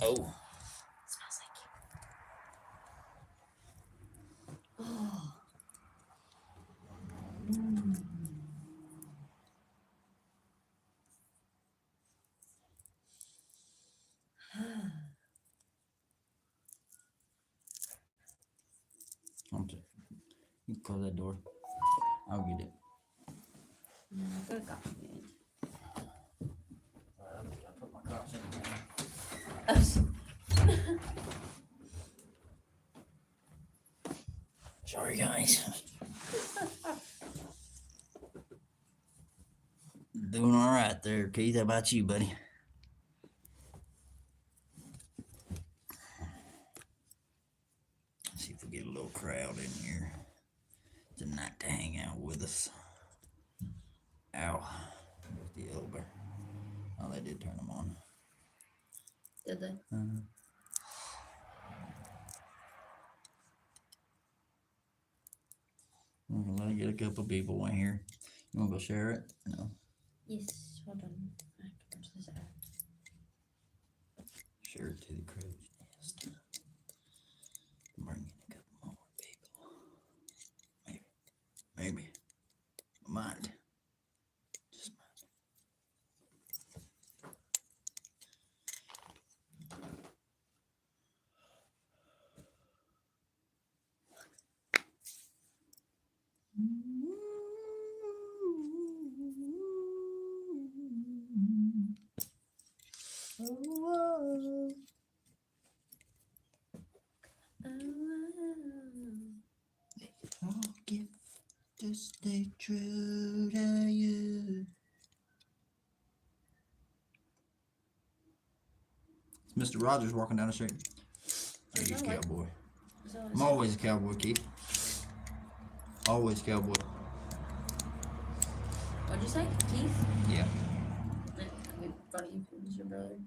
Oh. Smells like you. Oh. You can close that door. I'll get it. No, I got it. I put my cups in Sorry, guys. Doing all right there, Keith. How about you, buddy? See if we get a little crowd in here tonight to hang out with us. Ow. There's the elbow. Oh, they did turn them on. Did they? Let me get a couple people in here. You want to go share it? No. Yes, hold on. I have to watch this ad. Share it to the crowd. Bring in a couple more people. Maybe. Might. Just might. I'll give to stay true to you. It's Mr. Rogers walking down the street. He's a cowboy. I'm always a cowboy, Keith. Always cowboy. What'd you say, Keith? Yeah. Buddy, is your brother?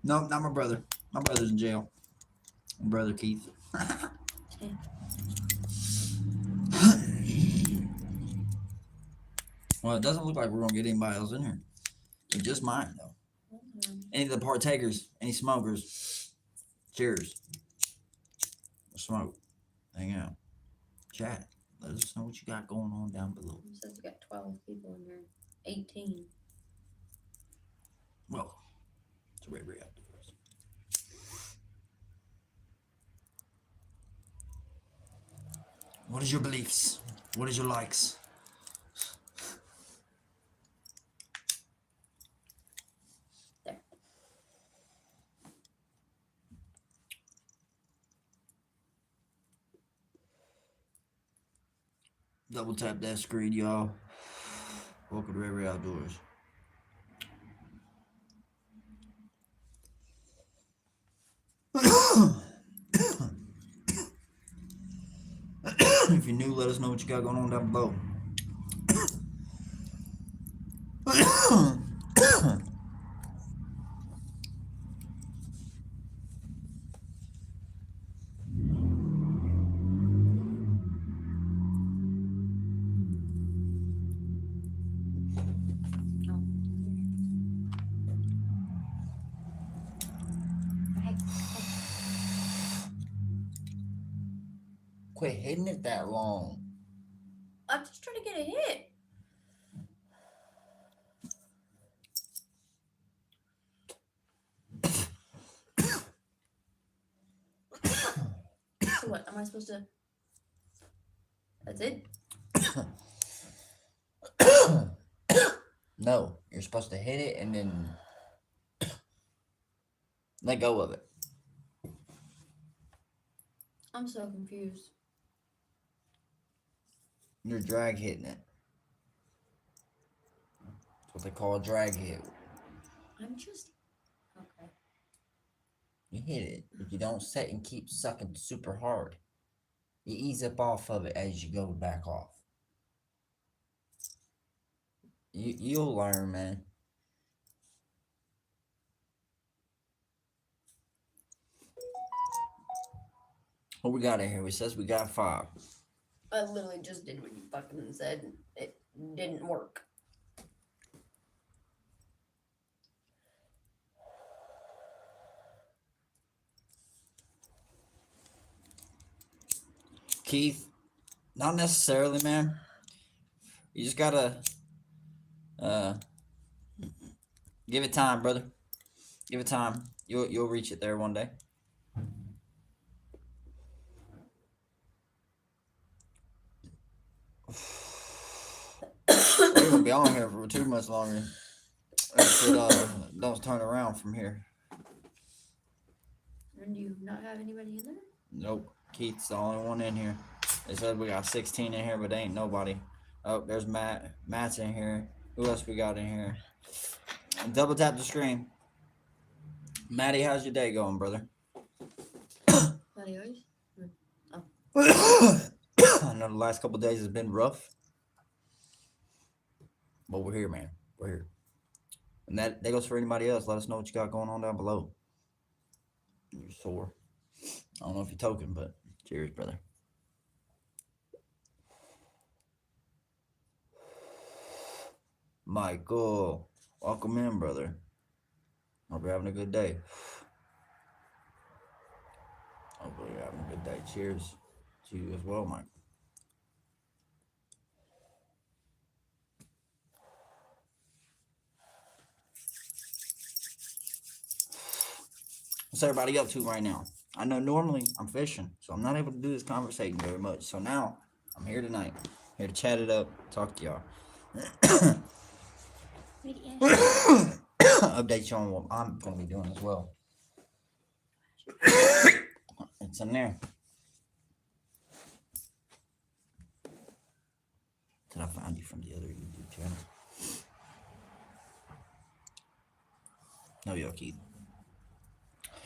No, not my brother. My brother's in jail. My brother Keith. Well, it doesn't look like we're gonna get anybody else in here. We just might though. Any of the partakers, any smokers, cheers. Smoke. Hang out. Chat. Let us know what you got going on down below. It says we got 12 people in here. 18. Welcome to RayRay Outdoors. What is your beliefs? What is your likes? There. Double tap that screen, y'all. Welcome to RayRay Outdoors. If you're new, let us know what you got going on down below. Quit hitting it that long. I'm just trying to get a hit. So what? Am I supposed to? That's it? No, you're supposed to hit it and then let go of it. I'm so confused. You're drag hitting it. That's what they call a drag hit. I'm just. Okay. You hit it, but you don't set and keep sucking super hard. You ease up off of it as you go back off. You'll learn, man. What we got in here? It says we got 5. I literally just did what you fucking said. It didn't work. Keith, not necessarily, man. You just gotta uh, give it time, brother. Give it time. You'll reach it there one day. We're gonna be on here for too much longer. If it don't turn around from here. And do you not have anybody in there? Nope. Keith's the only one in here. They said we got 16 in here, but ain't nobody. Oh, there's Matt. Matt's in here. Who else we got in here? And double tap the screen. Maddie, how's your day going, brother? Not yours? I know the last couple days has been rough, but we're here, man. We're here. And that goes for anybody else. Let us know what you got going on down below. You're sore. I don't know if you're token, but cheers, brother. Michael, welcome in, brother. Hope you're having a good day. Hopefully you're having a good day. Cheers to you as well, Mike. What's everybody up to right now? I know normally I'm fishing, so I'm not able to do this conversating very much. So now I'm here tonight, here to chat it up, talk to y'all. Update you on what I'm going to be doing as well. It's in there. Did I find you from the other YouTube channel? No, yo, Keith.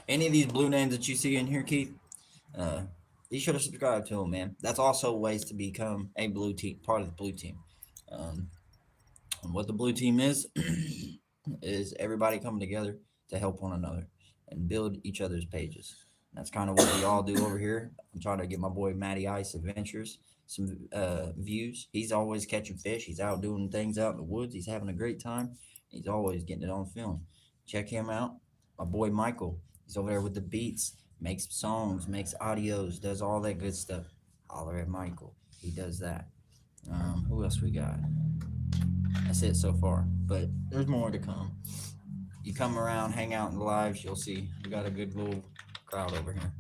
Any of these blue names that you see in here, Keith, be sure to subscribe to them, man. That's also ways to become a blue team, part of the blue team. And what the blue team is everybody coming together to help one another and build each other's pages. That's kind of what we all do over here. I'm trying to get my boy Matty Ice Adventures some views. He's always catching fish. He's out doing things out in the woods. He's having a great time. He's always getting it on film. Check him out. My boy Michael. He's over there with the beats, makes songs, makes audios, does all that good stuff. Holler at Michael. He does that. Who else we got? That's it so far, but there's more to come. You come around, hang out in the lives, you'll see we got a good little crowd over here.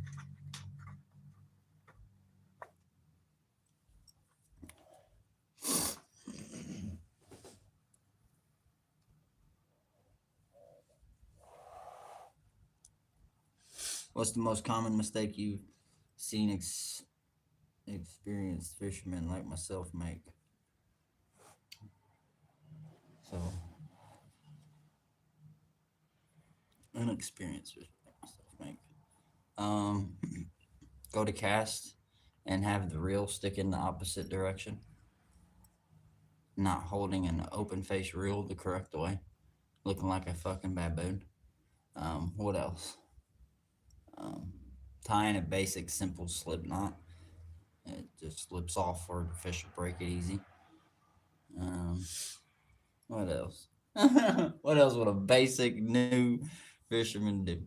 What's the most common mistake you've seen experienced fishermen like myself make? So, inexperienced fishermen like myself make. Go to cast and have the reel stick in the opposite direction. Not holding an open face reel the correct way. Looking like a fucking baboon. What else? Tying a basic simple slip knot. It just slips off or the fish will break it easy. What else? What else would a basic new fisherman do?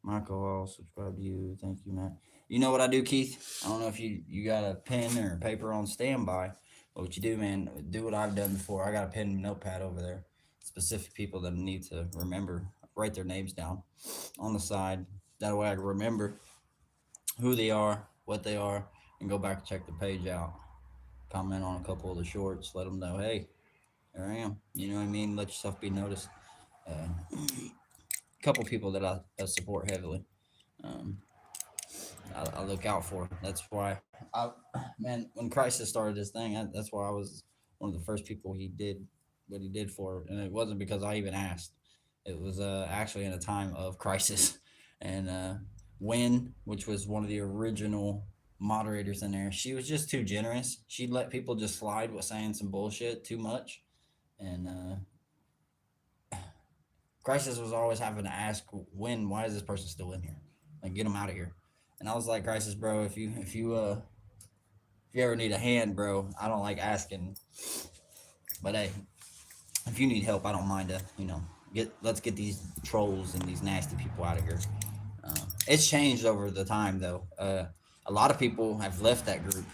Michael, I'll subscribe to you. Thank you, Matt. You know what I do, Keith? I don't know if you got a pen or paper on standby. But what you do, man, do what I've done before. I got a pen and notepad over there. Specific people that I need to remember. Write their names down on the side. That way I can remember who they are, what they are, and go back and check the page out. Comment on a couple of the shorts. Let them know, hey, there I am. You know what I mean? Let yourself be noticed. A couple people that I support heavily. I look out for. That's why, when Crisis started this thing, that's why I was one of the first people he did what he did for. And it wasn't because I even asked. It was actually in a time of crisis. And Win, which was one of the original moderators in there, she was just too generous. She'd let people just slide with saying some bullshit too much. And Crisis was always having to ask Win, why is this person still in here? Like, get him out of here. And I was like, Crisis, bro, if you ever need a hand, bro, I don't like asking. But hey, if you need help, I don't mind to, let's get these trolls and these nasty people out of here. It's changed over the time though. A lot of people have left that group.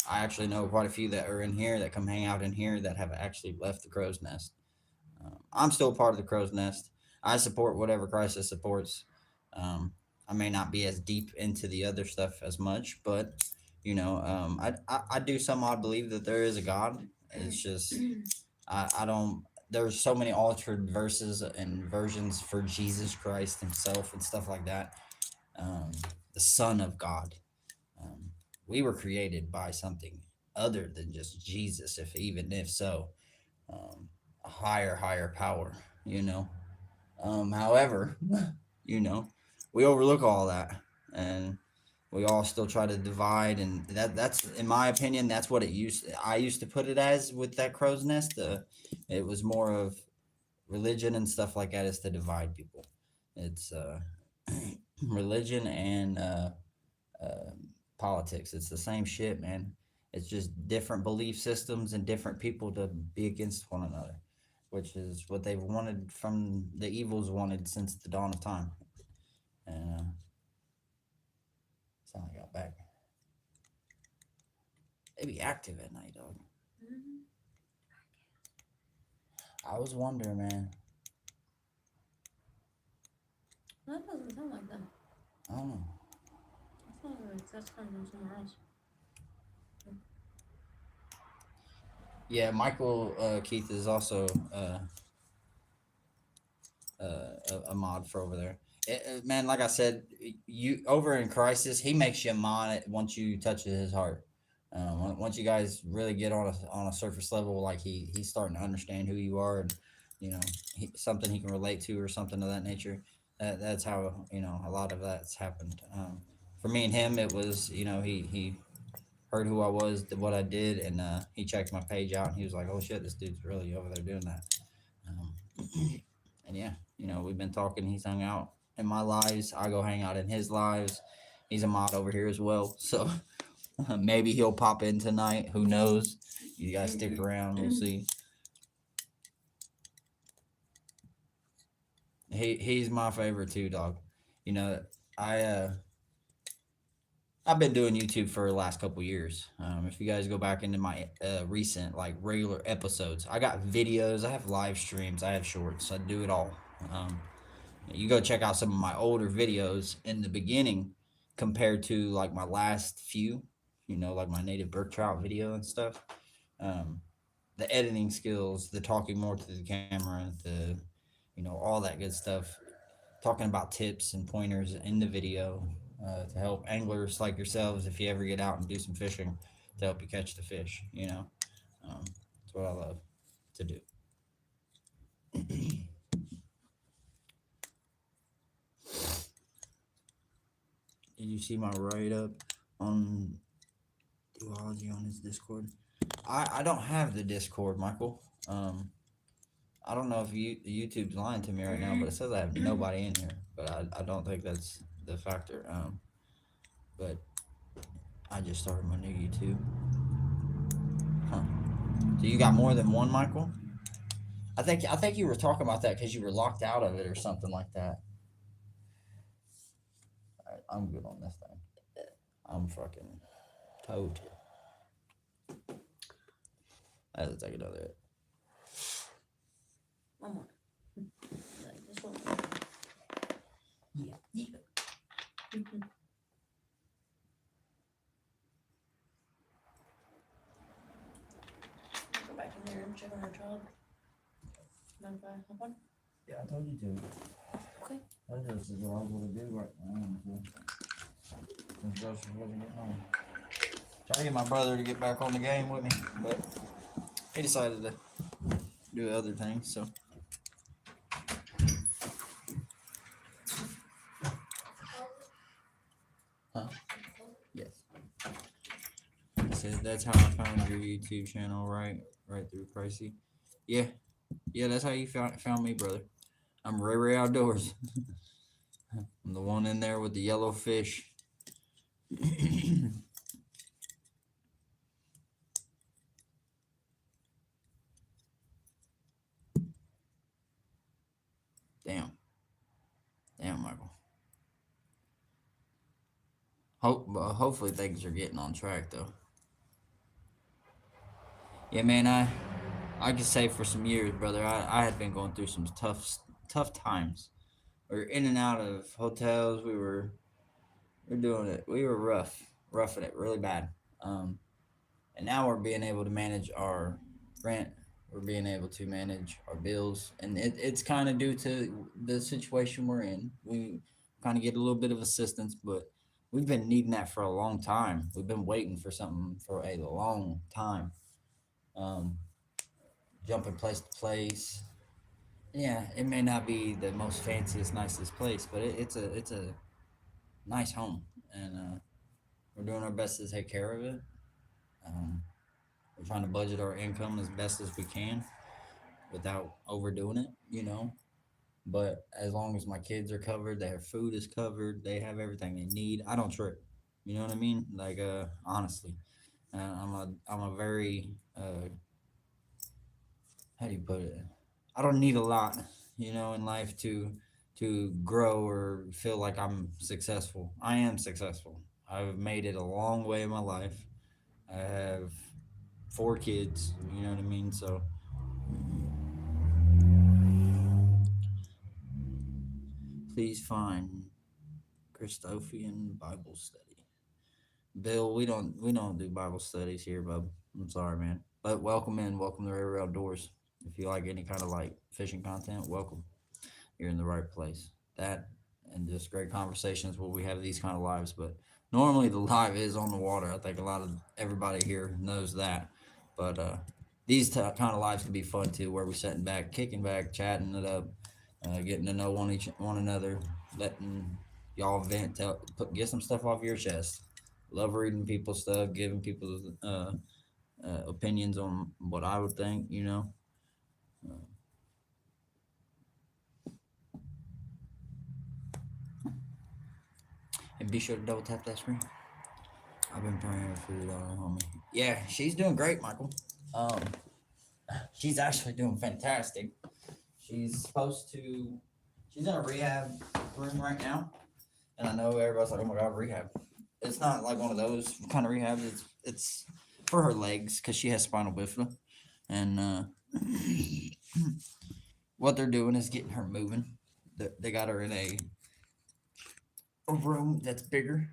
I actually know quite a few that are in here that come hang out in here that have actually left the crow's nest. I'm still part of the crow's nest. I support whatever Crisis supports. Um, I may not be as deep into the other stuff as much, but I do somehow believe that there is a God. It's just I don't. There's so many altered verses and versions for Jesus Christ Himself and stuff like that. Um, the Son of God. Um, we were created by something other than just Jesus, if so, a higher power. You know. However, you know, we overlook all that, and we all still try to divide, and that's in my opinion that's what I used to put it as with that crow's nest. It was more of religion and stuff like that is to divide people. It's religion and uh, politics. It's the same shit, man. It's just different belief systems and different people to be against one another, which is what they've wanted from the evils wanted since the dawn of time. And sound like I got back. They be active at night, dog. I was wondering, man. That doesn't sound like them. I don't know. That sounds like that's coming from somewhere else. Yeah, Michael Keith is also a mod for over there. Man, like I said, you over in Crisis, he makes you mod once you touch his heart. Once you guys really get on a surface level, like he's starting to understand who you are, and something he can relate to or something of that nature. That's how a lot of that's happened. For me and him, it was he heard who I was, what I did, and he checked my page out, and he was like, "Oh shit, this dude's really over there doing that." Um, and yeah, we've been talking. He's hung out in my lives. I go hang out in his lives. He's a mod over here as well, so maybe he'll pop in tonight. Who knows? You guys stick around. We'll see. He's my favorite too, dog. You know, I I've been doing YouTube for the last couple years. If you guys go back into my recent like regular episodes, I got videos, I have live streams, I have shorts, I do it all. Um, you go check out some of my older videos in the beginning compared to like my last few, like my native bird trout video and stuff. Um, the editing skills, the talking more to the camera, all that good stuff, talking about tips and pointers in the video to help anglers like yourselves if you ever get out and do some fishing to help you catch the fish. That's what I love to do. Did you see my write up on duology on his Discord? I don't have the Discord, Michael. I don't know if YouTube's lying to me right now, but it says I have nobody in here. But I don't think that's the factor. But I just started my new YouTube. Huh. So you got more than one, Michael? I think you were talking about that because you were locked out of it or something like that. All right, I'm good on this thing. I'm fucking toad. Let's take another hit. One more. Like this one. Yeah. Go back in there and check on our job. Mind if I have one? Yeah, I told you to. Okay. This is what I was gonna do right now. Since Joseph wasn't getting home. Try to get my brother to get back on the game with me, but he decided to do other things. So. Huh? Yes. He said that's how I found your YouTube channel, right through Pricey. Yeah, that's how you found me, brother. I'm RayRay Outdoors. I'm the one in there with the yellow fish. Damn, Michael. Hopefully things are getting on track though. Yeah, man. I could say for some years, brother, I had been going through some tough times. We were in and out of hotels. We were doing it. We were roughing it really bad. Um, and now we're being able to manage our rent. We're being able to manage our bills, and it's kind of due to the situation we're in. We kind of get a little bit of assistance, but we've been needing that for a long time. We've been waiting for something for a long time. Um, Jumping place to place. Yeah, it may not be the most fanciest, nicest place, but it's a nice home, and we're doing our best to take care of it. Um, we're trying to budget our income as best as we can without overdoing it, But as long as my kids are covered, their food is covered, they have everything they need. I don't trip. You know what I mean? Like, honestly, I'm a very how do you put it? I don't need a lot, in life to grow or feel like I'm successful. I am successful. I've made it a long way in my life. I have 4 kids. You know what I mean? So please find Christophian Bible study. Bill, we don't do Bible studies here, bub. I'm sorry, man. But welcome to RayRay Outdoors. If you like any kind of like fishing content, welcome. You're in the right place. That and just great conversations where we have these kind of lives. But normally the live is on the water. I think a lot of everybody here knows that. But these kind of lives can be fun too, where we're sitting back, kicking back, chatting it up, getting to know one another, letting y'all vent, get some stuff off your chest. Love reading people's stuff, giving people opinions on what I would think. Uh, and be sure to double tap that screen. I've been praying for you, homie. Yeah, she's doing great, Michael. Um, she's actually doing fantastic. She's supposed to. She's in a rehab room right now, and I know everybody's like, "Oh my god, rehab." It's not like one of those kind of rehabs. It's for her legs because she has spinal bifida, and what they're doing is getting her moving. They got her in a room that's bigger,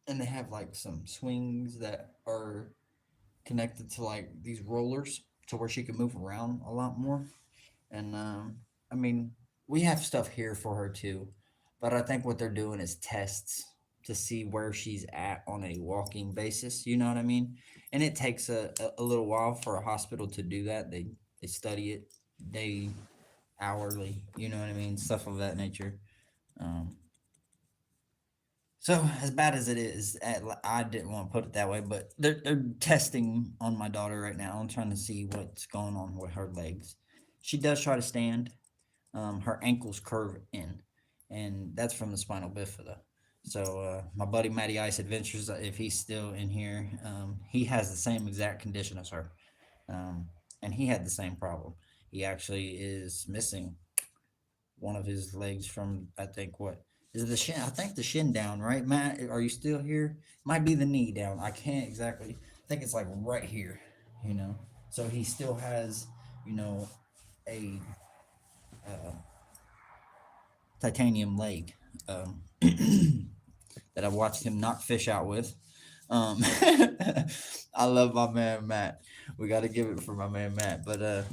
and they have like some swings that are connected to like these rollers to where she can move around a lot more. And I mean, we have stuff here for her too, but I think what they're doing is tests to see where she's at on a walking basis. You know what I mean? And it takes a little while for a hospital to do that. They study it day hourly. You know what I mean? Stuff of that nature. Um, so as bad as it is, I didn't want to put it that way, but they're testing on my daughter right now. I'm trying to see what's going on with her legs. She does try to stand. Her ankles curve in, and that's from the spinal bifida. So my buddy Matty Ice Adventures, if he's still in here, he has the same exact condition as her, um, and he had the same problem. He actually is missing one of his legs from, I think, what is it, the shin? I think the shin down, right, Matt? Are you still here? Might be the knee down. I can't exactly. I think it's like right here. You know. So he still has, a uh, titanium leg, that I watched him knock fish out with. Um, I love my man Matt. We got to give it for my man Matt. But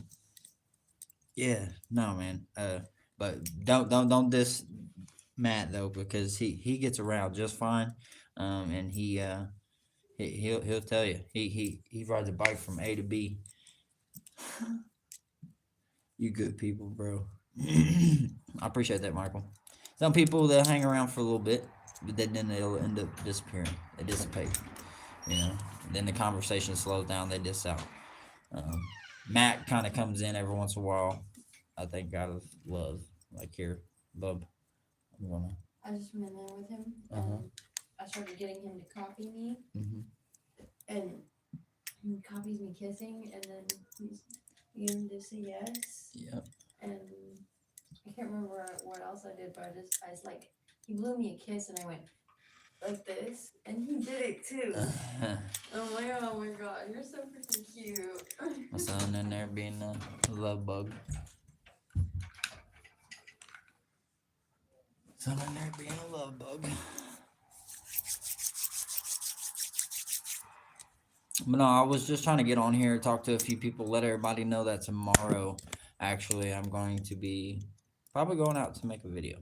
yeah, no man. But don't diss Matt though, because he gets around just fine. And he'll tell you he rides a bike from A to B. You good people, bro. I appreciate that, Michael. Some people they'll hang around for a little bit, but then they'll end up disappearing. They dissipate, you know. Then the conversation slows down. They diss out. Um, Matt kind of comes in every once in a while. I think out of love, like here, bub. I'm gonna. I just went in there with him, Uh-huh. and I started getting him to copy me, Mm-hmm. and he copies me kissing, and then he's beginning to say yes, Yep. and I can't remember what else I did, but I just like, he blew me a kiss, and I went, like this, and he did it too. I'm like, oh my god, you're so freaking cute. My son in there being a love bug. Son in there being a love bug. But no, I was just trying to get on here, talk to a few people, let everybody know that tomorrow, actually, I'm going to be probably going out to make a video.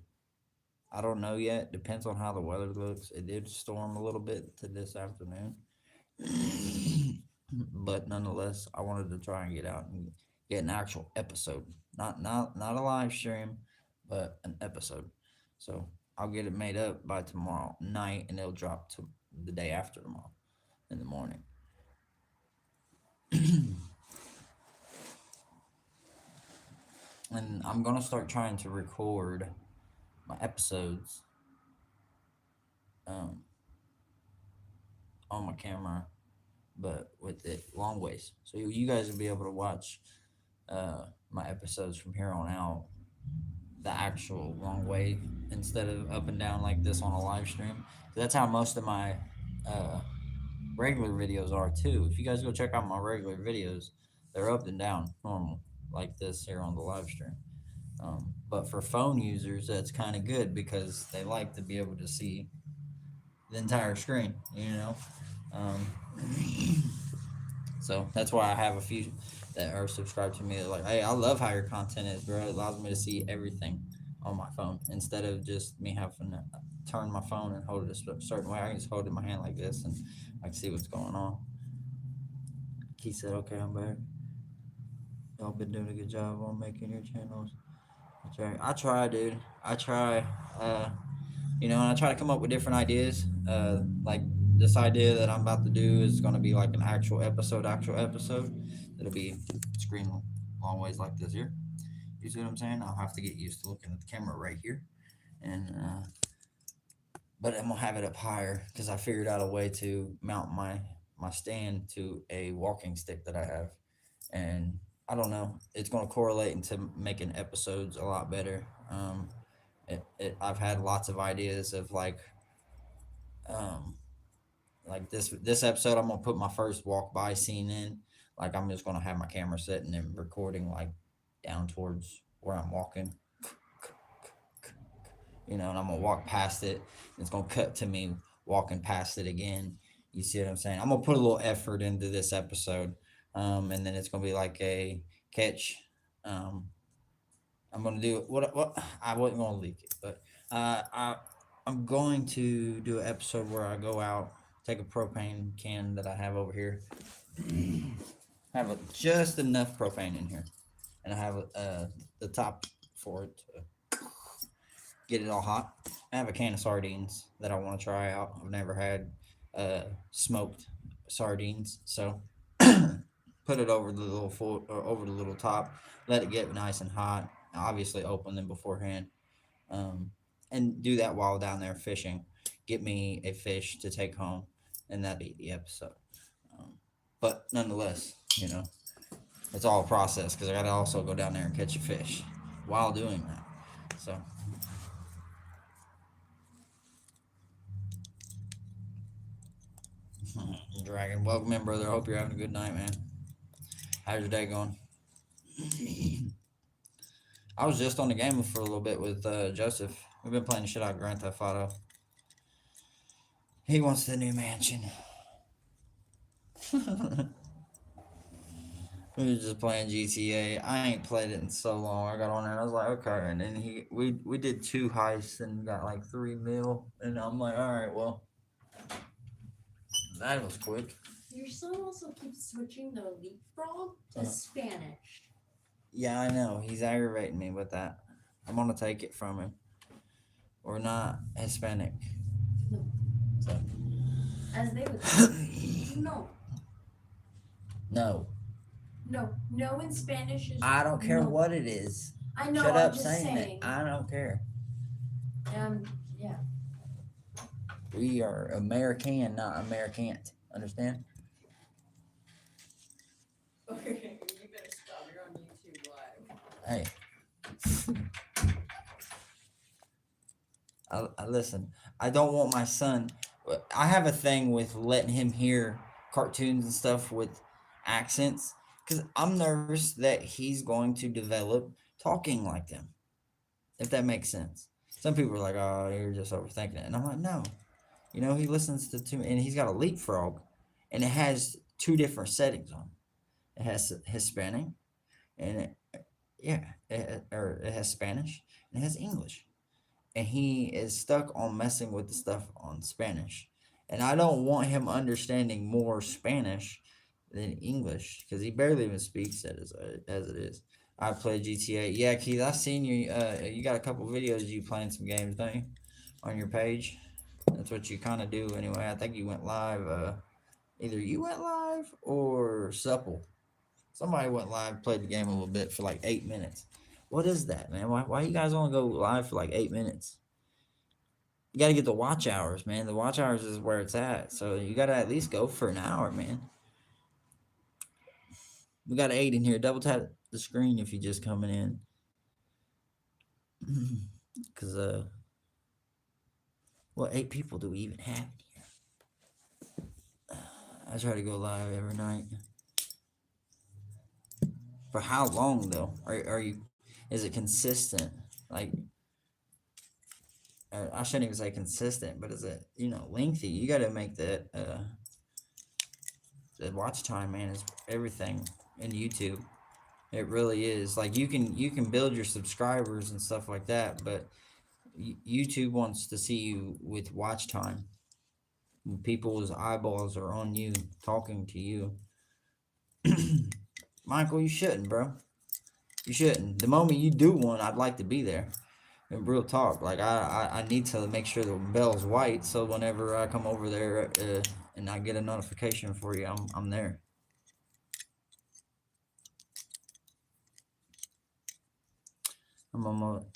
I don't know yet. Depends on how the weather looks. It did storm a little bit to this afternoon. But nonetheless, I wanted to try and get out and get an actual episode. Not a live stream, but an episode. So I'll get it made up by tomorrow night and it'll drop to the day after tomorrow in the morning. And I'm gonna start trying to record my episodes on my camera, but with it long ways, so you guys will be able to watch my episodes from here on out the actual long way instead of up and down like this on a live stream. That's how most of my uh, regular videos are too. If you guys go check out my regular videos, they're up and down normal like this here on the live stream. But for phone users, that's kind of good because they like to be able to see the entire screen, you know. Um, so that's why I have a few that are subscribed to me. They're like, hey, I love how your content is, bro. It allows me to see everything on my phone instead of just me having to turn my phone and hold it a certain way. I can just hold it in my hand like this and I can see what's going on. He said, okay, I'm back. Y'all been doing a good job on making your channels. I try, dude. I try. And I try to come up with different ideas. Like this idea that I'm about to do is going to be like an actual episode. It'll be screen long ways like this here. You see what I'm saying? I'll have to get used to looking at the camera right here, and but I'm gonna have it up higher because I figured out a way to mount my stand to a walking stick that I have, and I don't know. It's gonna correlate into making episodes a lot better. I've had lots of ideas of um, like this episode. I'm gonna put my first walk by scene in. Like I'm just gonna have my camera sitting and recording like down towards where I'm walking, and I'm gonna walk past it. And it's gonna cut to me walking past it again. You see what I'm saying? I'm gonna put a little effort into this episode, and then it's gonna be like a catch. Um, I'm gonna do what I wasn't gonna leak it, but I'm going to do an episode where I go out, take a propane can that I have over here, have just enough propane in here, and I have the top for it to get it all hot. I have a can of sardines that I want to try out. I've never had smoked sardines, so put it over the little or over the little top, let it get nice and hot. Obviously, open them beforehand, um, and do that while down there fishing. Get me a fish to take home, and that'd be the episode. But nonetheless, it's all a process because I got to also go down there and catch a fish while doing that. So. Dragon, welcome in, brother. Hope you're having a good night, man. How's your day going? I was just on the game for a little bit with Joseph. We've been playing the shit out of Grand Theft Auto. He wants the new mansion. We were just playing GTA. I ain't played it in so long. I got on there and I was like, okay. And then we did 2 heists and got like 3 mil. And I'm like, all right, well, that was quick. Your son also keeps switching the leapfrog to Spanish. Yeah, I know. He's aggravating me with that. I'm gonna take it from him. We're not Hispanic. No. So. As they would say. No. No. No in Spanish is I don't care no. what it is. I know. Shut I'm up just saying saying. it. I don't care. Yeah. We are American, not Americant. Understand? Okay, you better stop. You're on YouTube Live. Hey. I listen. I don't want my son. I have a thing with letting him hear cartoons and stuff with accents because I'm nervous that he's going to develop talking like them. If that makes sense. Some people are like, "Oh, you're just overthinking it," and I'm like, "No." You know, he listens to two, and he's got a leapfrog, and it has two different settings on it. It has Hispanic, and it has Spanish, and it has English, and he is stuck on messing with the stuff on Spanish, and I don't want him understanding more Spanish than English because he barely even speaks it as it is. I play GTA. Yeah, Keith, I seen you. You got a couple videos of you playing some games, don't you, on your page? That's what you kind of do anyway. I think you went live. Either you went live or Supple. Somebody went live, played the game a little bit for like 8 minutes. What is that, man? Why you guys want to go live for like 8 minutes? You got to get the watch hours, man. The watch hours is where it's at. So you got to at least go for an hour, man. We got 8 in here. Double tap the screen if you're just coming in. Because, what 8 people do we even have in here? I try to go live every night. For how long, though? Are you, is it consistent? Like, I shouldn't even say consistent, but is it, lengthy? You got to make that, the watch time, man, is everything in YouTube. It really is. Like you can build your subscribers and stuff like that, but YouTube wants to see you with watch time. People's eyeballs are on you, talking to you. Michael, you shouldn't, bro. You shouldn't. The moment you do one, I'd like to be there. In real talk, like I need to make sure the bell's white, so whenever I come over there and I get a notification for you, I'm there.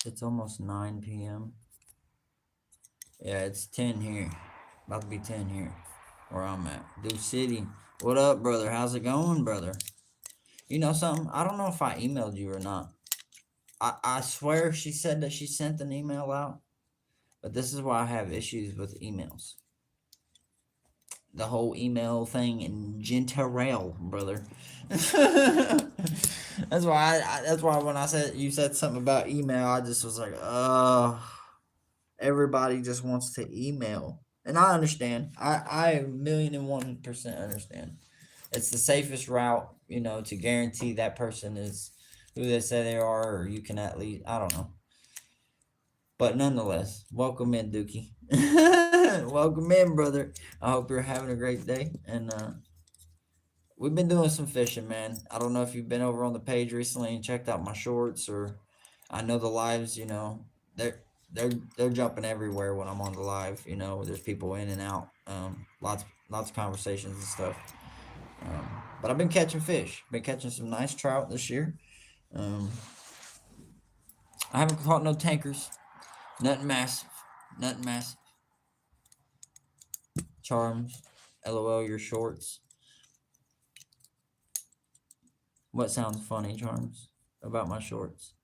It's almost 9 p.m. Yeah, it's 10 here. About to be 10 here where I'm at. Deuce City. What up, brother? How's it going, brother? You know something? I don't know if I emailed you or not. I swear she said that she sent an email out, but this is why I have issues with emails. The whole email thing in Genterrail, brother. That's why that's why when I said you said something about email, I just was like, everybody just wants to email. And I understand. I 1,001% understand. It's the safest route, to guarantee that person is who they say they are, or you can at least, I don't know. But nonetheless, welcome in, Dookie. Welcome in, brother. I hope you're having a great day. And we've been doing some fishing, man. I don't know if you've been over on the page recently and checked out my shorts, or I know the lives, they're they're jumping everywhere when I'm on the live. There's people in and out, lots of conversations and stuff. But I've been catching fish. Been catching some nice trout this year. Um, I haven't caught no tankers. Nothing massive. Nothing massive. Charms. LOL, your shorts. What sounds funny, Charms, about my shorts?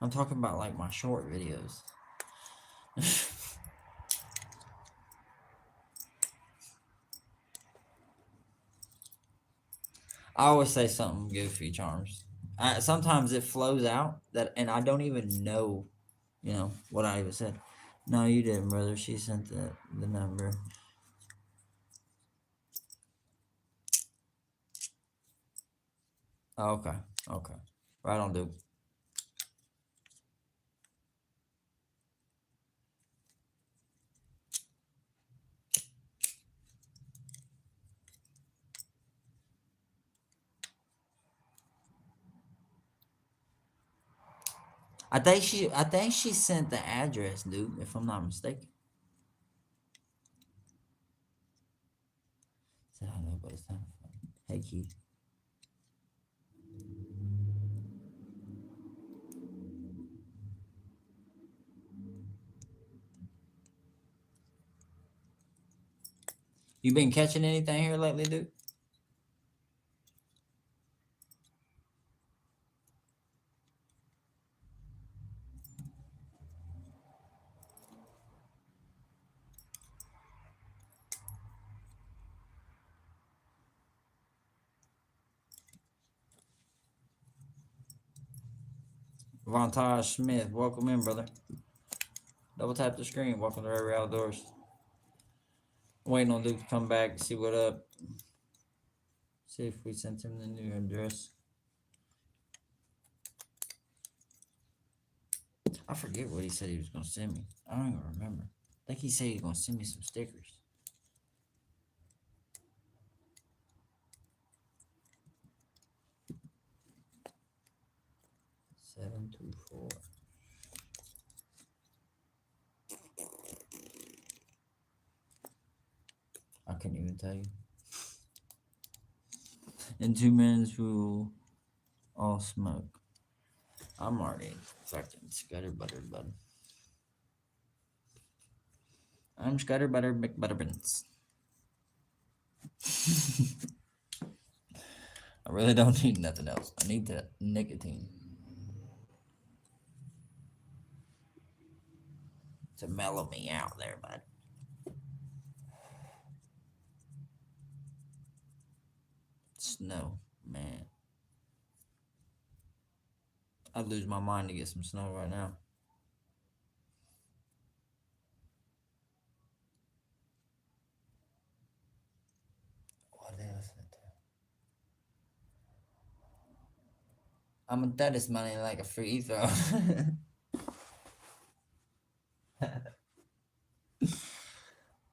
I'm talking about like my short videos. I always say something goofy, Charms. Sometimes it flows out and I don't even know, what I even said. No, you didn't, brother. She sent the number. Oh, okay. Okay. Right on, dude. I think she sent the address, dude, if I'm not mistaken. Said I know, but it's not funny. Hey, Keith. You been catching anything here lately, dude? Vontage Smith, welcome in, brother. Double tap the screen. Welcome to RayRay Outdoors. Waiting on Duke to come back, see what up. See if we sent him the new address. I forget what he said he was gonna send me. I don't even remember. I think he said he was gonna send me some stickers. 724. I couldn't even tell you. In 2 minutes, we'll all smoke. I'm already fucking scatterbuttered, bud. I'm scatterbutter McButterbuns. I really don't need nothing else. I need that nicotine to mellow me out there, bud. Snow, man. I'd lose my mind to get some snow right now. What are they listening to? I'm gonna throw this money like a free throw.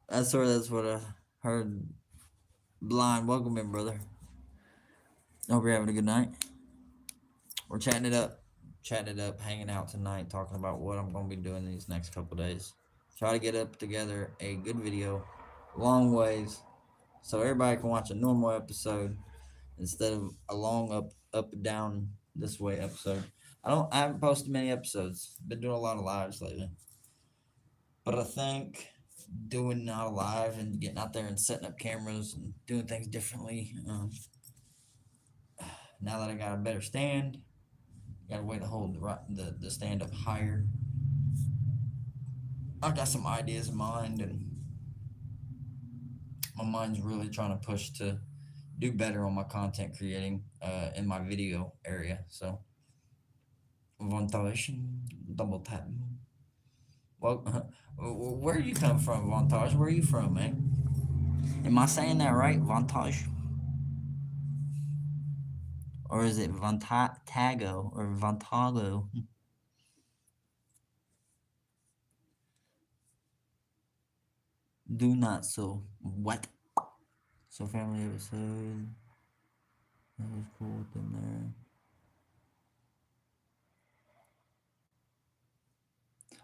That's what I heard. Blind, welcome in, brother. Hope you're having a good night. We're chatting it up, hanging out tonight, talking about what I'm gonna be doing these next couple days. Try to get up together a good video, long ways, so everybody can watch a normal episode instead of a long up and down this way episode. I haven't posted many episodes. Been doing a lot of lives lately. But I think doing not a live and getting out there and setting up cameras and doing things differently. Now that I got a better stand, got a way to hold the stand up higher. I got some ideas in mind, and my mind's really trying to push to do better on my content creating in my video area. So, Vontage, double tap. Well, where you come from, Vontage? Where are you from, man? Am I saying that right, Vontage? Or is it Vontago or Vontago? Do not so. What? So family episode. That was cool with them there.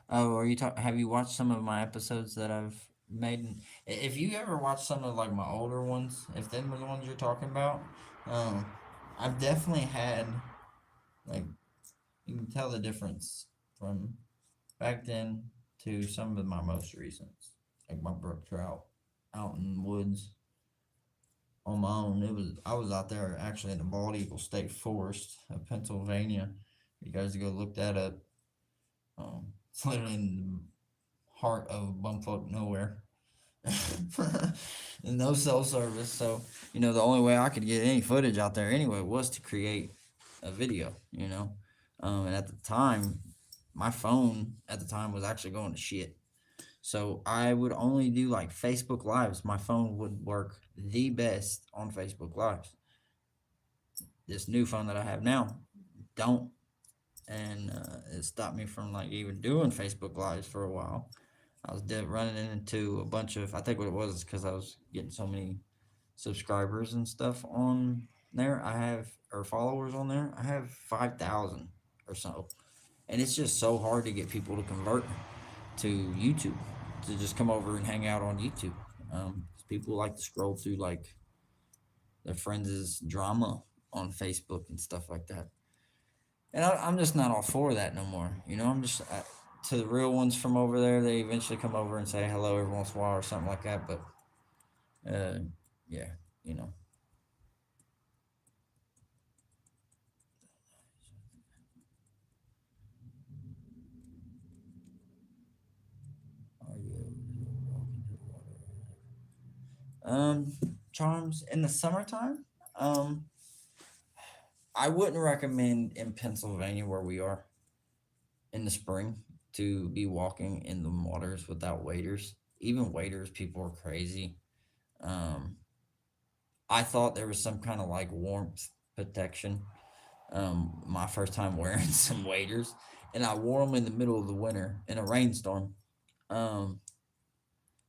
Oh, are you have you watched some of my episodes that I've made? If you ever watched some of like my older ones, if them were the ones you're talking about, um, I've definitely had like you can tell the difference from back then to some of my most recents, like my brook trout out in the woods on my own. I was out there actually in the Bald Eagle State Forest of Pennsylvania. You guys go look that up. It's literally in the heart of bumfuck nowhere. And no cell service. So, the only way I could get any footage out there anyway was to create a video. And at the time, my phone at the time was actually going to shit. So I would only do like Facebook Lives. My phone would work the best on Facebook Lives. This new phone that I have now don't. And it stopped me from like even doing Facebook Lives for a while. I was running into a bunch of, I think what it was is because I was getting so many subscribers and stuff on there. Or followers on there. I have 5,000 or so. And it's just so hard to get people to convert to YouTube, to just come over and hang out on YouTube. People like to scroll through like their friends' drama on Facebook and stuff like that. And I'm just not all for that no more. I'm just to the real ones from over there. They eventually come over and say hello every once in a while or something like that. But yeah, you know. Are you walking to the water? Charms in the summertime. I wouldn't recommend in Pennsylvania where we are. in the spring to be walking in the waters without waders. Even waders, people are crazy. Um, I thought there was some kind of like warmth protection. My first time wearing some waders, and I wore them in the middle of the winter in a rainstorm. Um,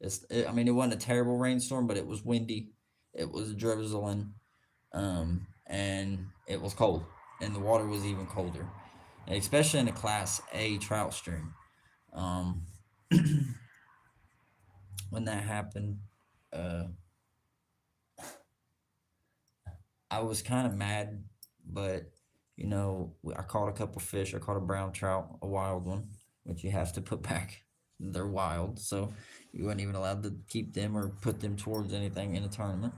I mean, it wasn't a terrible rainstorm, but it was windy. It was drizzling, and it was cold, and the water was even colder, and especially in a Class A trout stream. Um, when that happened, uh, I was kind of mad, but I caught a couple fish. I caught a brown trout, a wild one, which you have to put back. They're wild, so you weren't even allowed to keep them or put them towards anything in a tournament.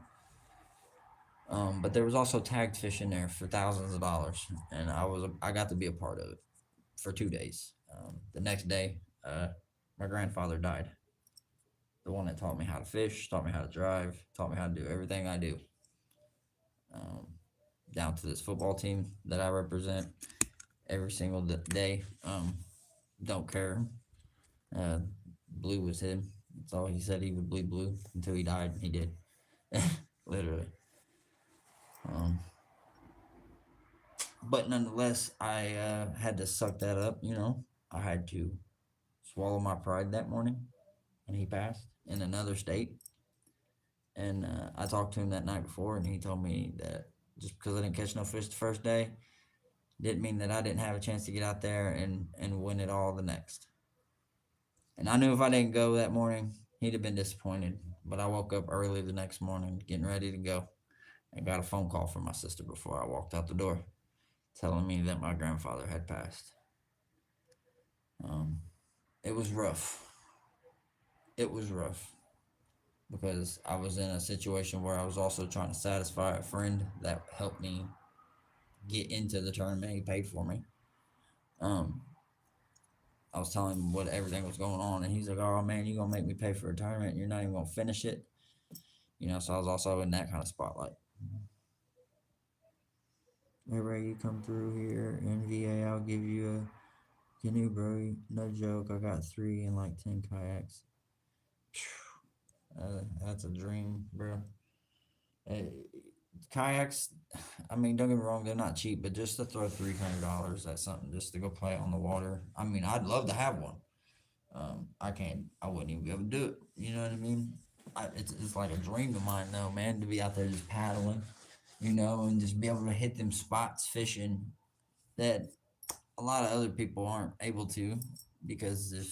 But there was also tagged fish in there for thousands of dollars, and I got to be a part of it for 2 days. The next day, my grandfather died. The one that taught me how to fish, taught me how to drive, taught me how to do everything I do. Um, Down to this football team that I represent every single day. Don't care. Uh, Blue was him. That's all he said. He would bleed blue until he died. He did, literally. Um, but nonetheless, I had to suck that up. I had to swallow my pride that morning, and he passed in another state. And I talked to him that night before, and he told me that just because I didn't catch no fish the first day didn't mean that I didn't have a chance to get out there and win it all the next. And I knew if I didn't go that morning, he'd have been disappointed. But I woke up early the next morning, getting ready to go, and got a phone call from my sister before I walked out the door, telling me that my grandfather had passed. Um, it was rough. It was rough because I was in a situation where I was also trying to satisfy a friend that helped me get into the tournament. He paid for me. Um, I was telling him what everything was going on, and he's like, "Oh man, you gonna make me pay for a tournament? And you're not even gonna finish it." So I was also in that kind of spotlight. RayRay, you come through here, NVA, I'll give you a canoe, bro. No joke, I got 3 and like 10 kayaks. That's a dream, bro. Uh, Kayaks, I mean, don't get me wrong, they're not cheap, but just to throw $300 at something just to go play on the water. I mean, I'd love to have one. I wouldn't even be able to do it. You know what I mean? It's like a dream of mine, though, man, to be out there just paddling, and just be able to hit them spots fishing that a lot of other people aren't able to because if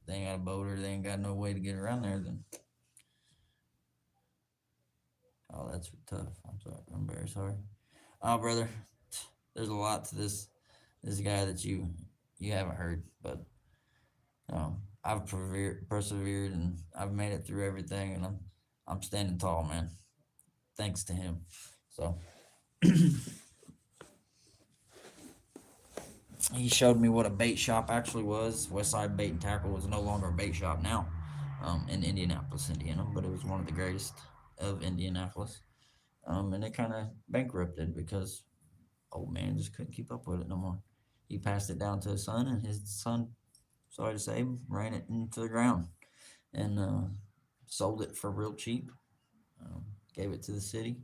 they ain't got a boat or they ain't got no way to get around there, then oh, that's tough. I'm sorry. I'm very sorry. Oh, brother, there's a lot to this guy that you haven't heard, but I've persevered, and I've made it through everything, and I'm standing tall, man. Thanks to him. So he showed me what a bait shop actually was. Westside Bait and Tackle was no longer a bait shop now, in Indianapolis, Indiana, but it was one of the greatest of Indianapolis. And it kind of bankrupted because old man just couldn't keep up with it no more. He passed it down to his son, and his son, sorry to say, ran it into the ground and sold it for real cheap. Gave it to the city.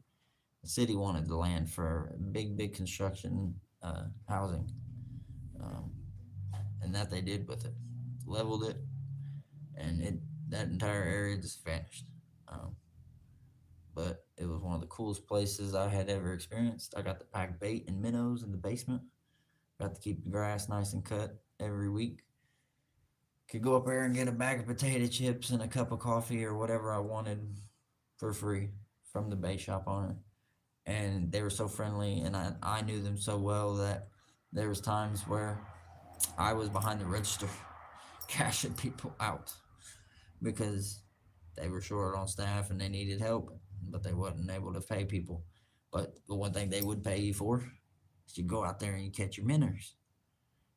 The city wanted the land for big construction housing, um, and that they did with it. Leveled it, and that entire area just vanished. Um, but it was one of the coolest places I had ever experienced. I got to pack bait and minnows in the basement. Got to keep the grass nice and cut every week. Could go up there and get a bag of potato chips and a cup of coffee or whatever I wanted for free from the bait shop owner. And they were so friendly, and I knew them so well that there was times where I was behind the register cashing people out because they were short on staff and they needed help, but they wasn't able to pay people. But the one thing they would pay you for is you go out there and you catch your minnows.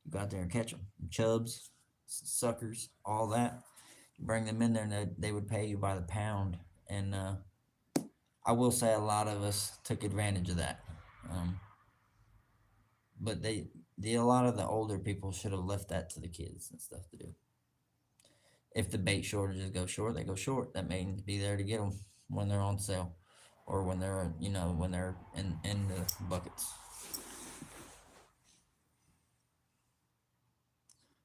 You go out there and catch them, chubs, suckers, all that. You bring them in there, and they would pay you by the pound. And I will say a lot of us took advantage of that. But A lot of the older people should have left that to the kids and stuff to do. If the bait shortages go short, they go short. That means be there to get them when they're on sale, or when they're when they're in the buckets.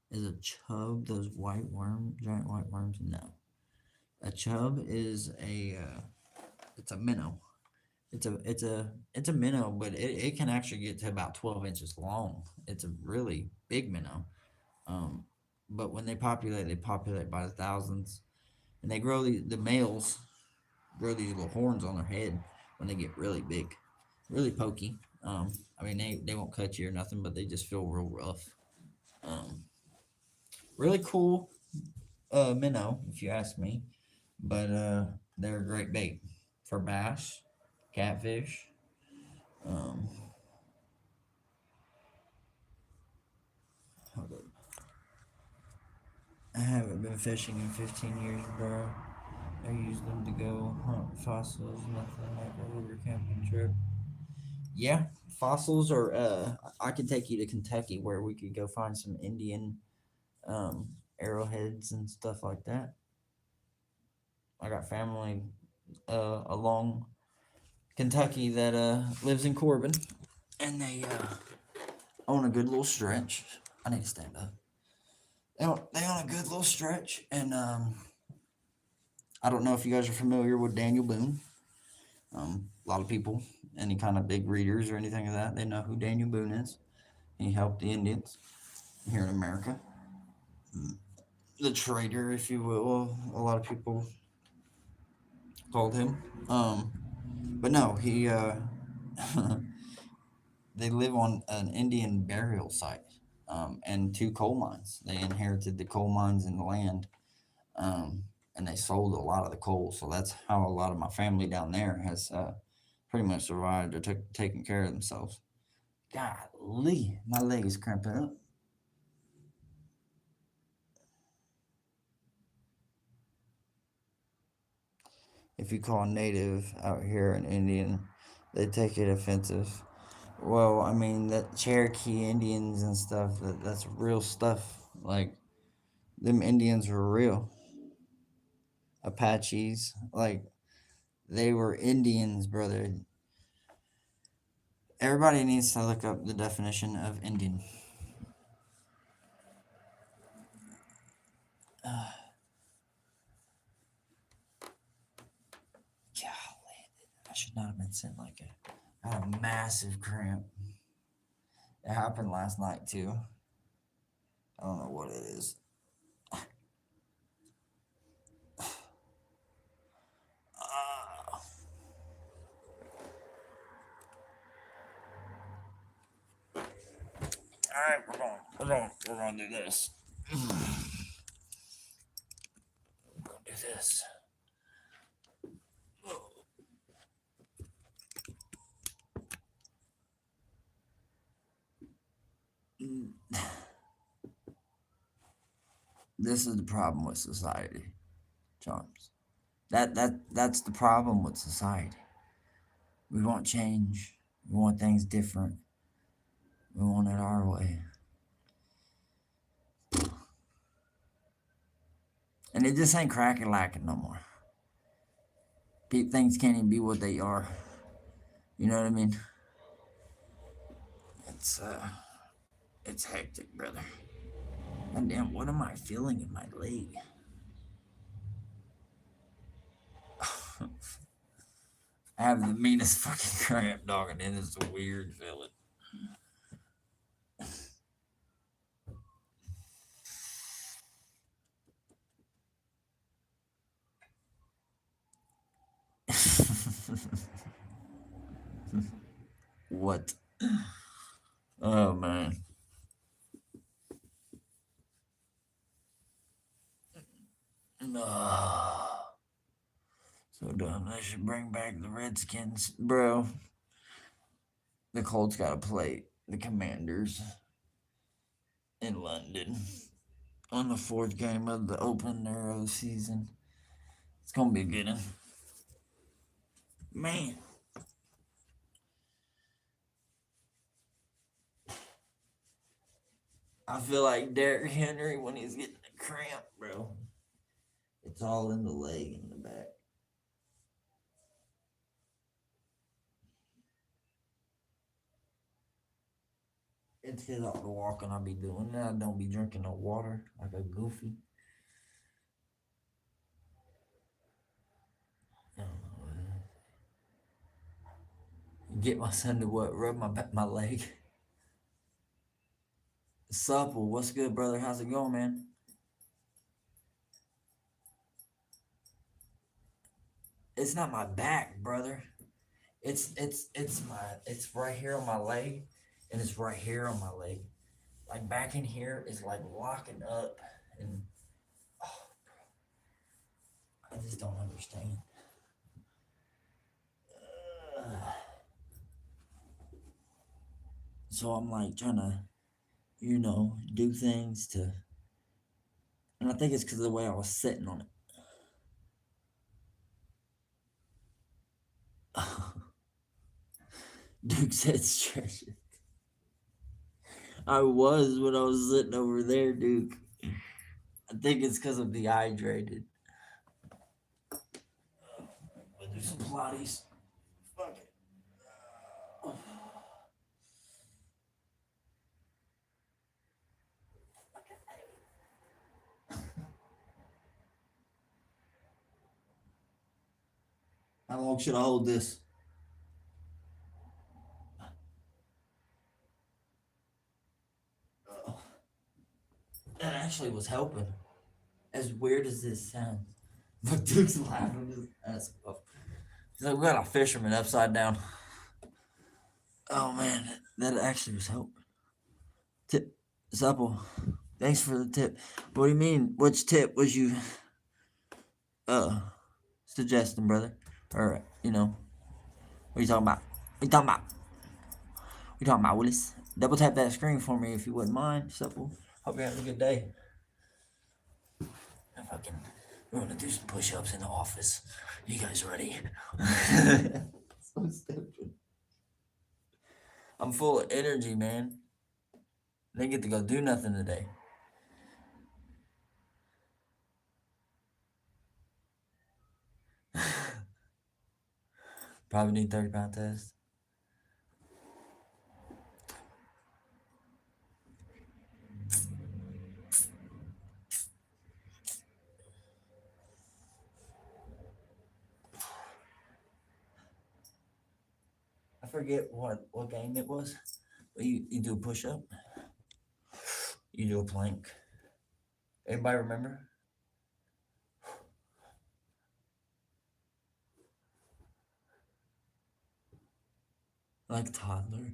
Is a chub those white worm giant white worms? No, a chub is it's a minnow. It's a minnow, but it can actually get to about 12 inches long. It's a really big minnow. Um, but when they populate by the thousands, and they grow the males grow these little horns on their head when they get really big, really pokey. I mean they won't cut you or nothing, but they just feel real rough. Um, really cool minnow if you ask me, but they're a great bait for bass, catfish. Um, hold up. I haven't been fishing in 15 years, bro. I use them to go hunt fossils, nothing like a river camping trip. Yeah, fossils are. I could take you to Kentucky where we could go find some Indian arrowheads and stuff like that. I got family along Kentucky that lives in Corbin, and they own a good little stretch. I need to stand up. They own a good little stretch, and I don't know if you guys are familiar with Daniel Boone. A lot of people, any kind of big readers or anything of that, they know who Daniel Boone is. He helped the Indians here in America. The trader, if you will, a lot of people called him. But no, he they live on an Indian burial site, and two coal mines. They inherited the coal mines and the land, and they sold a lot of the coal. So that's how a lot of my family down there has pretty much survived or taken care of themselves. Golly, my leg is cramping up. If you call native out here an Indian, they take it offensive. Well, I mean that Cherokee Indians and stuff, that's real stuff. Like them Indians were real. Apaches, like they were Indians, brother. Everybody needs to look up the definition of Indian. Golly, I should not have been sitting like that. I had a massive cramp. It happened last night too. I don't know what it is. Uh, all right, we're going to do this. We're going to do this. This is the problem with society, Charms. That's the problem with society. We want change. We want things different. We want it our way. And it just ain't cracking lacking no more. Things can't even be what they are. You know what I mean? It's it's hectic, brother. And damn, what am I feeling in my leg? I have the meanest fucking cramp, dog, and it is a weird feeling. What? Oh man. So done. I should bring back the Redskins, bro. The Colts got to play the Commanders in London on the fourth game of the opener of the season. It's gonna be a good one, man. I feel like Derrick Henry when he's getting a cramp, bro. It's all in the leg and the back. It's because all the walking I be doing. And I don't be drinking no water like a goofy. I don't know. Get my son to what? Rub my leg. Supple. What's good, brother? How's it going, man? It's not my back, brother. It's right here on my leg, and it's right here on my leg. Like back in here is like locking up, and oh, I just don't understand. So I'm like trying to, do things to, and I think it's because of the way I was sitting on it. Duke said stretch it. I was when I was sitting over there, Duke. I think it's because I'm dehydrated. I'll do some Pilates. Fuck it. How long should I hold this? That actually was helping. As weird as this sounds. But Duke's laughing his ass off. He's like, we got a fisherman upside down. Oh man, that actually was helping. Tip, Supple. Thanks for the tip. What do you mean? Which tip was you suggesting, brother? Or what are you talking about? What are you talking about? What are you talking about, Willis? Double tap that screen for me if you wouldn't mind. Supple. Hope you're having a good day. We're gonna do some push-ups in the office. You guys ready? So stupid. I'm full of energy, man. They get to go do nothing today. Probably need 30-pound test. I forget what game it was. You do a push-up. You do a plank. Anybody remember? Like toddler.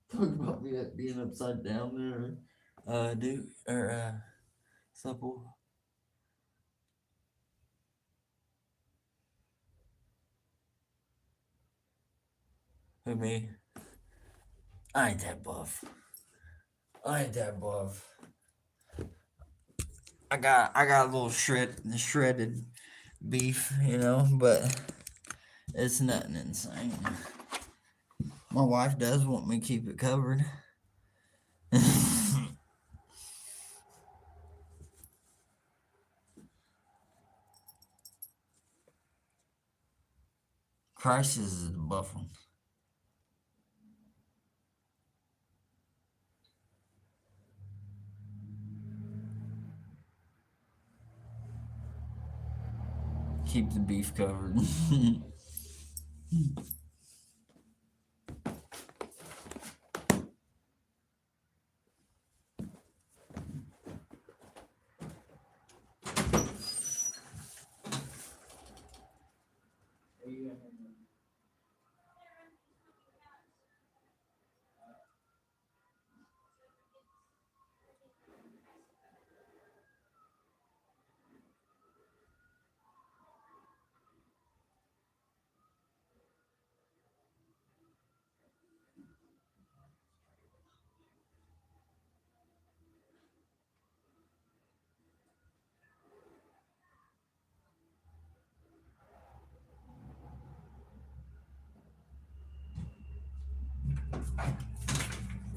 Talk about me being upside down there. Supple. Who, me? I ain't that buff. I got a little shredded beef, but it's nothing insane. My wife does want me to keep it covered. Crisis is the buff one. Keep the beef covered.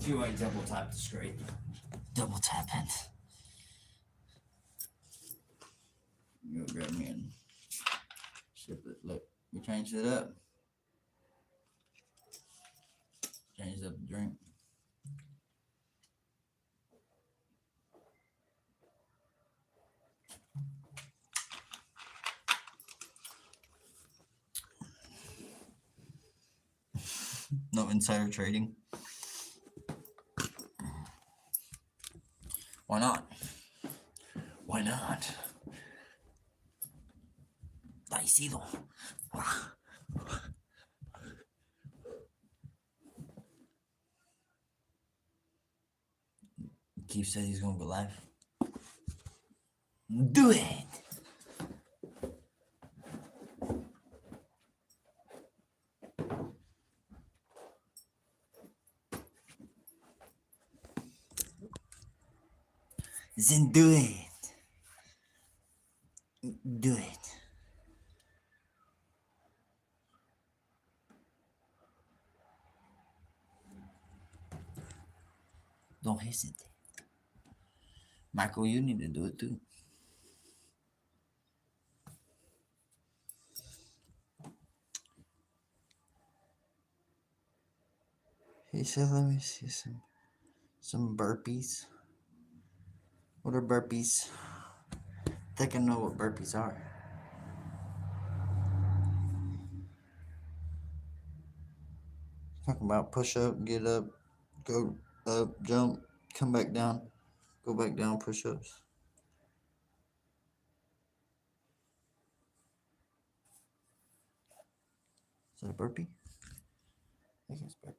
you ain't double tap the screen. Double tap it. Go grab me and sip it. Look, we changed it up. Changed up the drink. No insider trading. Why not? Why not? Daisido. Keith said he's gonna go live. Do it. Then do it. Do it. Don't hesitate. Michael, you need to do it too. He said, let me see some burpees. What are burpees? I think I know what burpees are. Talking about push up, get up, go up, jump, come back down, go back down, push ups. Is that a burpee? I think it's burpee.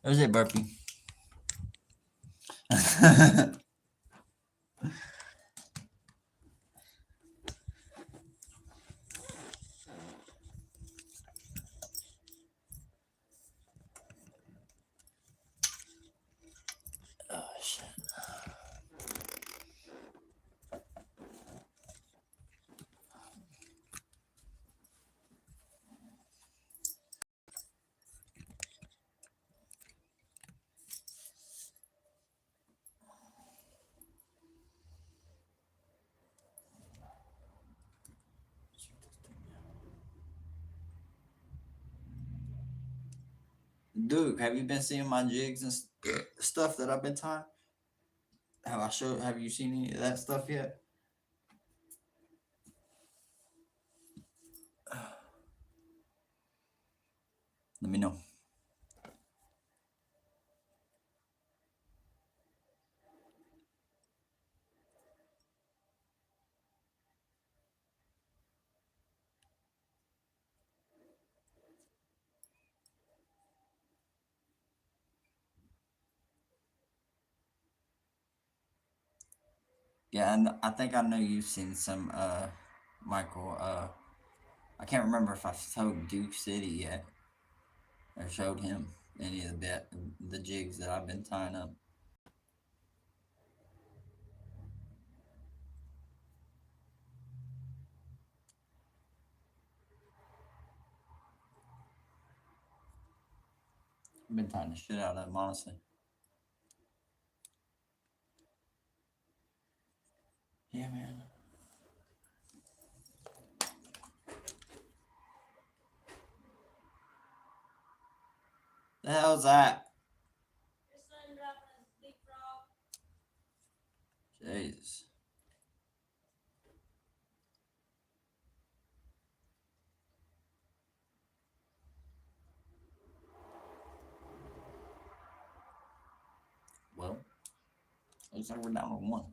There's a burpee. Oh, shit. Dude, have you been seeing my jigs and stuff that I've been tying? Have you seen any of that stuff yet? Let me know. Yeah, and I think I know you've seen some, Michael. I can't remember if I showed Duke City yet or showed him any of the jigs that I've been tying up. I've been tying the shit out of them, honestly. Yeah, man. The hell's that? Jeez. Well, looks like we're down to one.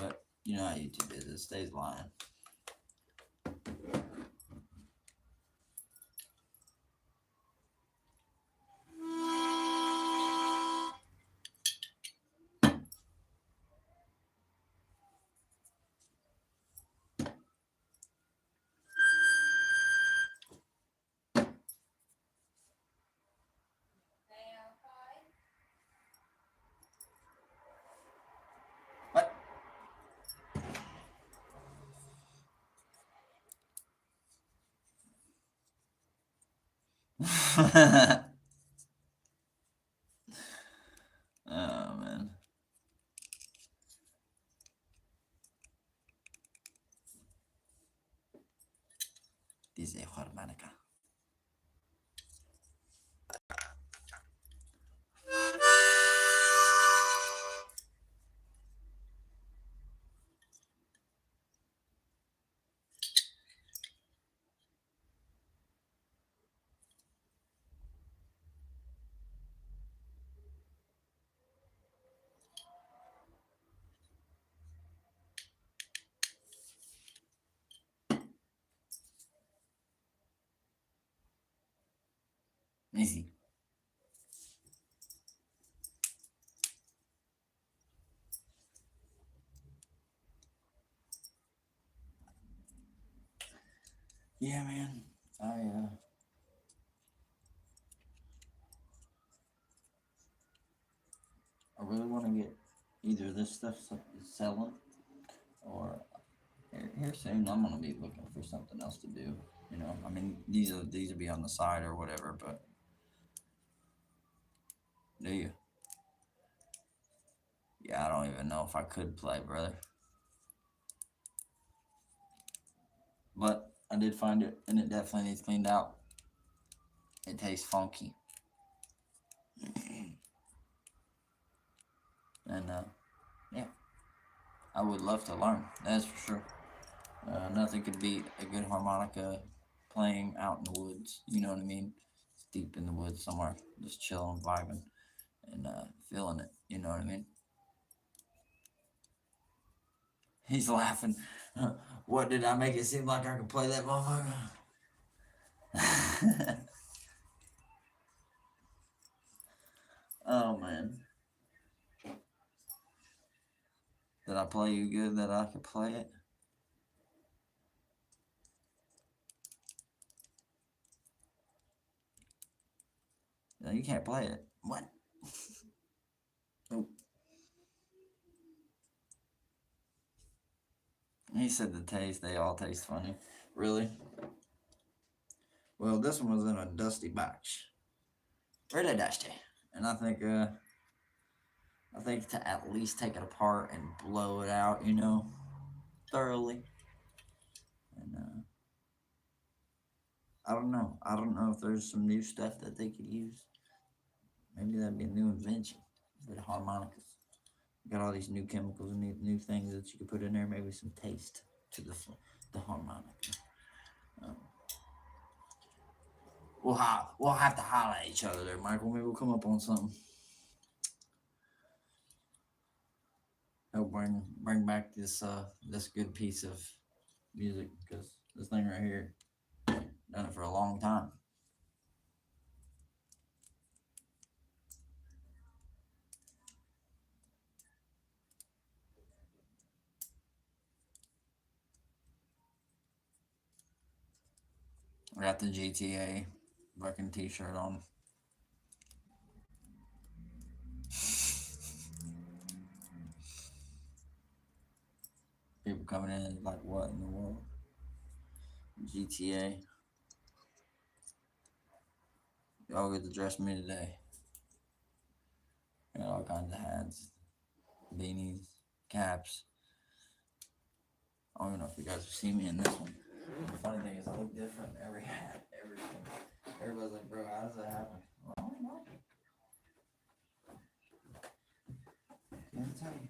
But you know how YouTube is, it stays lying. Oh man. Dice harmonica. Easy. Yeah, man. I really want to get either this stuff selling or here soon. I'm gonna be looking for something else to do. You know, I mean, these will be on the side or whatever. But do you? Yeah, I don't even know if I could play, brother. But I did find it, and it definitely needs cleaned out. It tastes funky. And yeah, I would love to learn. That's for sure. Nothing could beat a good harmonica playing out in the woods. You know what I mean? It's deep in the woods somewhere, just chilling, vibing, and feeling it. You know what I mean? He's laughing. What did I make it seem like I could play that motherfucker? Oh man, did I play you good that I could play it? No, you can't play it. What? Oh. He said the taste, they all taste funny. Really? Well, this one was in a dusty box. Really dusty. And I think to at least take it apart and blow it out, you know, thoroughly. And I don't know. I don't know if there's some new stuff that they could use. Maybe that'd be a new invention for the harmonicas. Got all these new chemicals and new things that you could put in there. Maybe some taste to the harmonica. Um, we'll have to holler at each other there, Michael. Maybe we'll come up on something. Help bring back this good piece of music because this thing right here done it for a long time. I got the GTA fucking t-shirt on. People coming in like, what in the world? GTA. Y'all get to dress me today. Got all kinds of hats, beanies, caps. I don't even know if you guys have seen me in this one. The funny thing is I look different in every hat, everything. Everybody's like, bro, how does that happen? Well, I don't know. Can't tell you.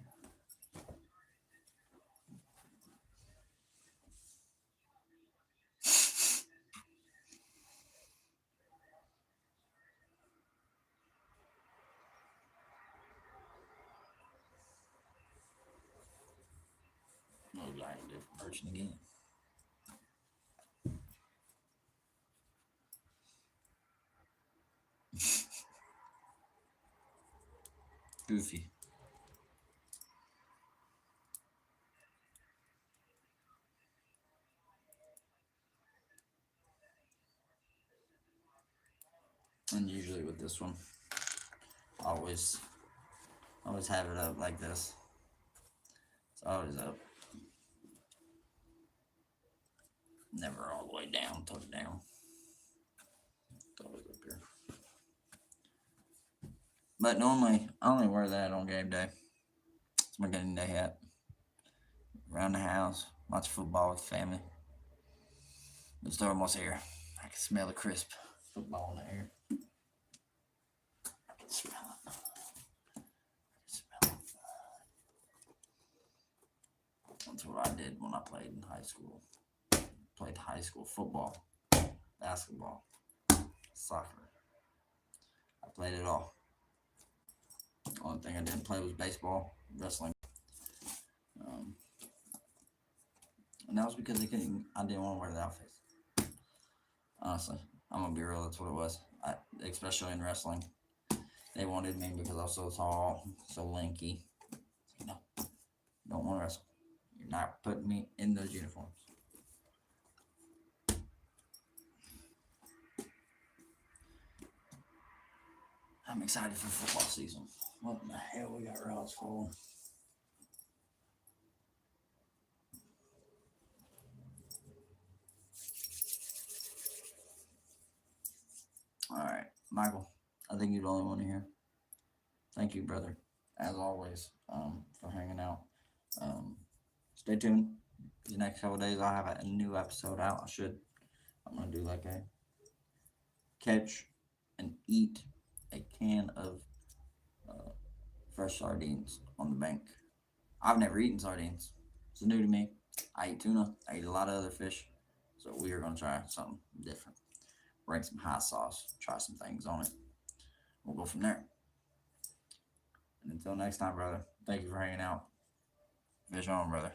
Looks like a different person again. Goofy. And usually with this one, always have it up like this. It's always up. Never all the way down, tuck it down. It's always up here. But normally, I only wear that on game day. It's my game day hat. Around the house, watch football with family. It's almost here. I can smell the crisp football in the air. I can smell it. I can smell it. That's what I did when I played in high school. Played high school football, basketball, soccer. I played it all. The only thing I didn't play was baseball, wrestling. Um, and that was because I didn't want to wear the outfits. Honestly, I'm gonna be real. That's what it was. Especially in wrestling, they wanted me because I was so tall, so lanky. No, don't want to wrestle. You're not putting me in those uniforms. I'm excited for football season. What in the hell we got routes for? All right, Michael. I think you're the only one here. Thank you, brother, as always, for hanging out. Um, Stay tuned. The next couple days, I'll have a new episode out. I'm gonna do like a catch and eat a can of uh, fresh sardines on the bank. I've never eaten sardines. It's new to me. I eat tuna. I eat a lot of other fish. So we are gonna try something different. Bring some hot sauce. Try some things on it. We'll go from there. And until next time, brother. Thank you for hanging out. Fish on, brother.